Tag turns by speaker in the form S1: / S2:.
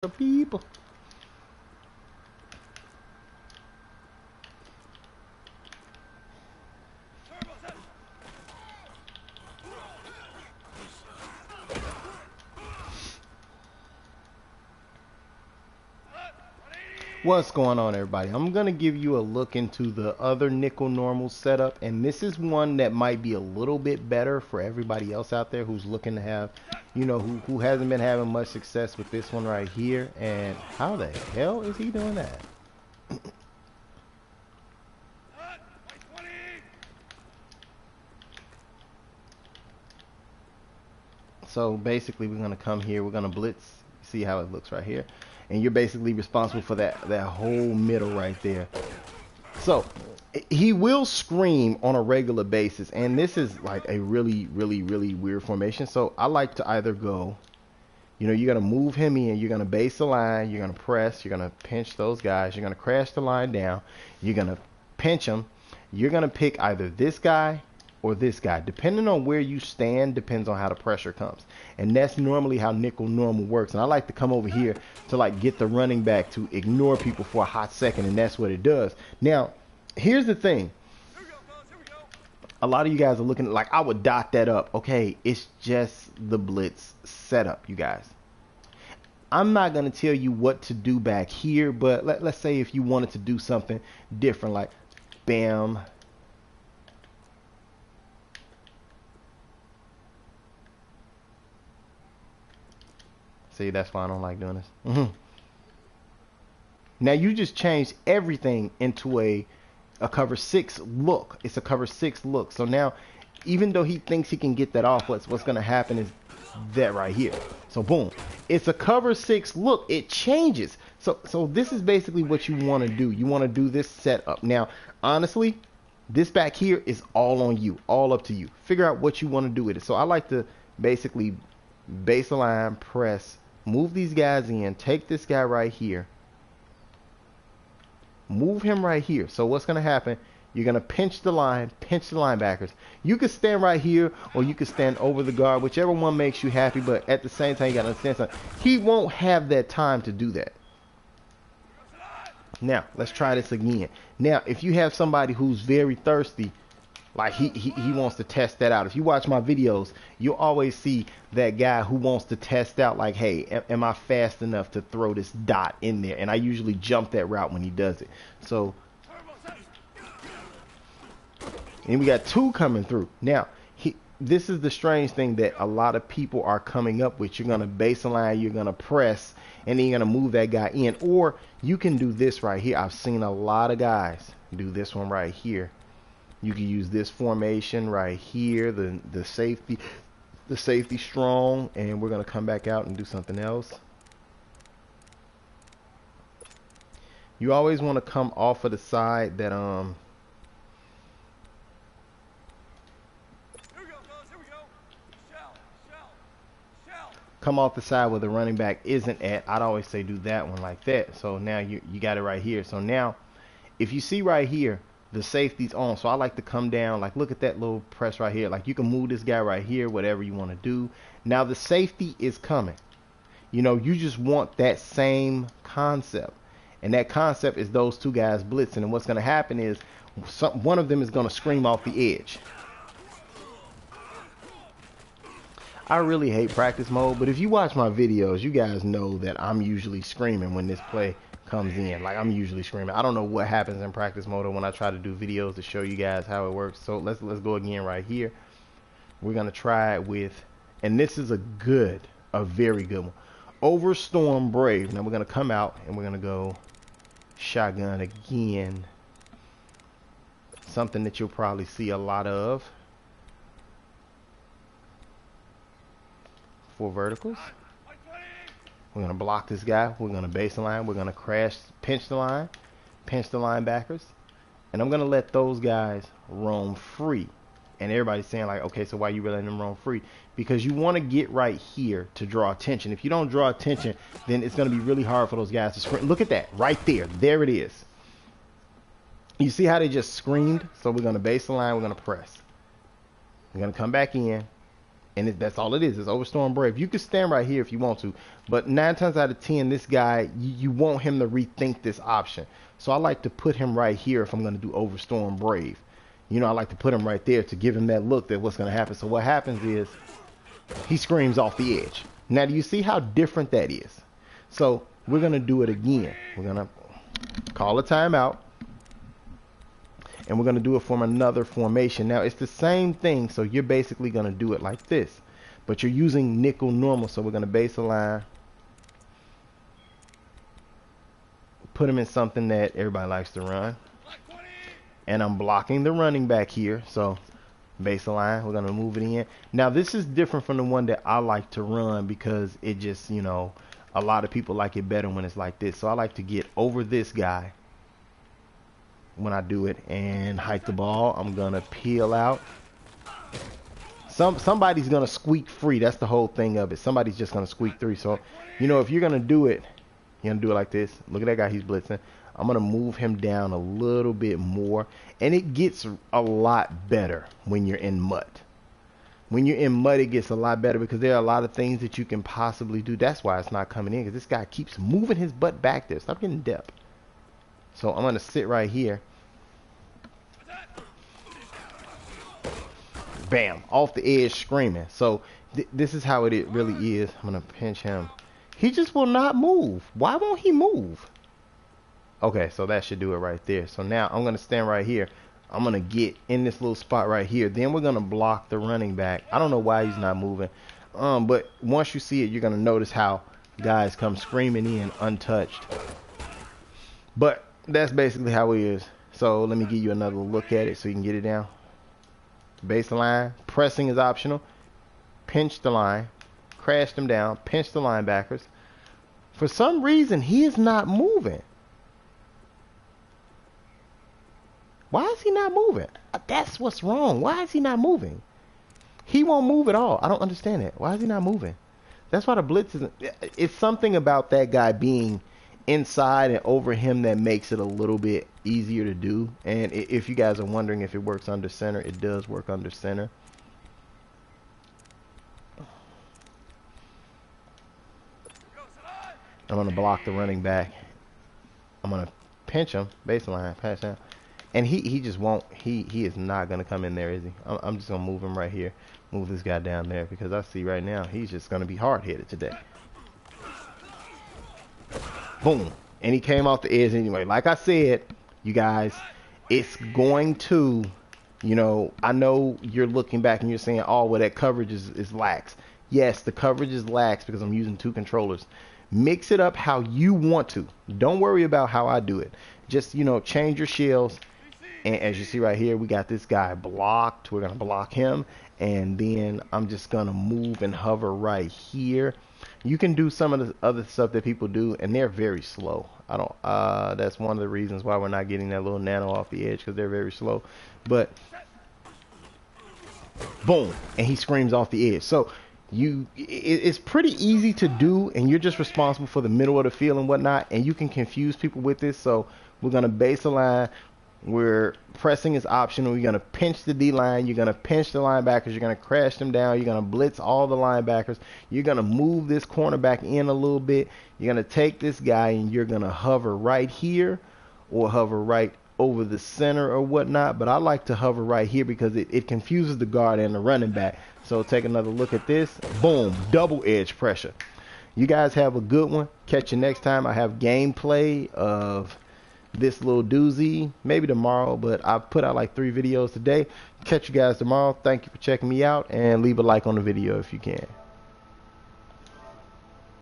S1: The people. What's going on, everybody? I'm gonna give you a look into the other nickel normal setup, and this is one that might be a little bit better for everybody else out there who's looking to have, who hasn't been having much success with this one right here. And how the hell is he doing that? So basically, we're gonna come here, we're gonna blitz. See how it looks right here, and you're basically responsible for that whole middle right there. So he will scream on a regular basis, and this is like a really weird formation. So I like to either go, you're gonna move him in, you're gonna base the line, you're gonna press, you're gonna pinch those guys, you're gonna crash the line down, you're gonna pinch them, you're gonna pick either this guy or this guy, depending on where you stand. Depends on how the pressure comes, and that's normally how nickel normal works. And I like to come over here to like get the running back to ignore people for a hot second, and that's what it does. Now here's the thing, a lot of you guys are looking at, like, I would dot that up. Okay, it's just the blitz setup, you guys. I'm not going to tell you what to do back here, but let's say if you wanted to do something different, like bam, see, that's why I don't like doing this. Now you just changed everything into a cover 6 look. It's a cover 6 look. So now, even though he thinks he can get that off, what's going to happen is that right here. So boom, it's a cover 6 look. It changes. So this is basically what you want to do. You want to do this setup. Now, honestly, this back here is all on you, all up to you. Figure out what you want to do with it. So I like to basically baseline, press, move these guys in, take this guy right here, move him right here. So what's going to happen, you're going to pinch the line, pinch the linebackers. You could stand right here, or you could stand over the guard, whichever one makes you happy. But at the same time, you got to understand something. He won't have that time to do that. Now let's try this again. Now if you have somebody who's very thirsty, like he wants to test that out. If you watch my videos, you'll always see that guy who wants to test out, like, hey, am I fast enough to throw this dot in there? And I usually jump that route when he does it. So, and we got 2 coming through. Now, this is the strange thing that a lot of people are coming up with. You're going to baseline, you're going to press, and then you're going to move that guy in. Or you can do this right here. I've seen a lot of guys do this one right here. You can use this formation right here, the safety strong, and we're gonna come back out and do something else. You always want to come off of the side that come off the side where the running back isn't at. I'd always say do that one like that. So now you got it right here. So now if you see right here, the safety's on. So I like to come down, like, look at that little press right here. Like, you can move this guy right here, whatever you want to do. Now the safety is coming. You just want that same concept, and that concept is those 2 guys blitzing. And what's going to happen is one of them is going to scream off the edge. I really hate practice mode, but if you watch my videos, you guys know that I'm usually screaming when this play comes in. Like, I'm usually screaming. I don't know what happens in practice mode or when I try to do videos to show you guys how it works. So let's go again right here. We're gonna try it with, and this is a very good one, Overstorm Brave. Now we're gonna come out and we're gonna go shotgun again. Something that you'll probably see a lot of. 4 verticals. We're going to block this guy. We're going to base the line. We're going to crash, pinch the line, pinch the linebackers. And I'm going to let those guys roam free. And everybody's saying, like, okay, so why are you letting them roam free? Because you want to get right here to draw attention. If you don't draw attention, then it's going to be really hard for those guys to sprint. Look at that right there. There it is. You see how they just screamed? So we're going to base the line. We're going to press. We're going to come back in. And that's all it is. It's Overstorm Brave. You can stand right here if you want to, but 9 times out of 10, this guy, you want him to rethink this option. So I like to put him right here if I'm going to do Overstorm Brave. You know, I like to put him right there to give him that look that what's going to happen. So what happens is he screams off the edge. Now, do you see how different that is? So we're going to do it again. We're going to call a timeout. And we're going to do it from another formation. Now, it's the same thing. So you're basically going to do it like this. But you're using nickel normal. So we're going to base a line. Put him in something that everybody likes to run. And I'm blocking the running back here. So base a line. We're going to move it in. Now, this is different from the one that I like to run because it just, you know, a lot of people like it better when it's like this. So I like to get over this guy when I do it and hike the ball. I'm gonna peel out. Somebody's gonna squeak free. That's the whole thing of it. Somebody's just gonna squeak through. So, you know, if you're gonna do it, you're gonna do it like this. Look at that guy, he's blitzing. I'm gonna move him down a little bit more, and it gets a lot better when you're in mud. When you're in mud, it gets a lot better because there are a lot of things that you can possibly do. That's why it's not coming in, because this guy keeps moving his butt back there. Stop getting depth. So I'm gonna sit right here. Bam, off the edge screaming. So this is how it really is. I'm gonna pinch him. He just will not move. Why won't he move? Okay, so that should do it right there. So now I'm gonna stand right here. I'm gonna get in this little spot right here. Then we're gonna block the running back. I don't know why he's not moving. But once you see it, you're gonna notice how guys come screaming in untouched. But that's basically how it is. So let me give you another look at it so you can get it down. Baseline, pressing is optional. Pinch the line, crash them down, pinch the linebackers. For some reason, he is not moving. Why is he not moving? That's what's wrong. Why is he not moving? He won't move at all. I don't understand it. Why is he not moving? That's why the blitz isn't. It's something about that guy being inside and over him that makes it a little bit easier to do. And if you guys are wondering if it works under center, it does work under center. I'm going to block the running back. I'm going to pinch him, baseline, pass down. And he just won't, he is not going to come in there, is he? I'm just going to move him right here. Move this guy down there because I see right now he's just going to be hard-headed today. Boom. And he came off the edge anyway. Like I said, you guys, it's going to, you know, I know you're looking back and you're saying, oh, well, that coverage is lax. Yes, the coverage is lax because I'm using 2 controllers. Mix it up how you want to. Don't worry about how I do it. Just, you know, change your shells. And as you see right here, we got this guy blocked. We're going to block him. And then I'm just going to move and hover right here. You can do some of the other stuff that people do, and they're very slow. I don't. That's one of the reasons why we're not getting that little nano off the edge, because they're very slow. But boom, and he screams off the edge. So it's pretty easy to do, and you're just responsible for the middle of the field and whatnot. And you can confuse people with this. So we're gonna base a line. Where pressing is optional. You're going to pinch the D-line. You're going to pinch the linebackers. You're going to crash them down. You're going to blitz all the linebackers. You're going to move this cornerback in a little bit. You're going to take this guy and you're going to hover right here or hover right over the center or whatnot. But I like to hover right here because it confuses the guard and the running back. So take another look at this. Boom. Double edge pressure. You guys have a good one. Catch you next time. I have gameplay of this little doozy maybe tomorrow, but I've put out like 3 videos today. Catch you guys tomorrow. Thank you for checking me out, and leave a like on the video if you can.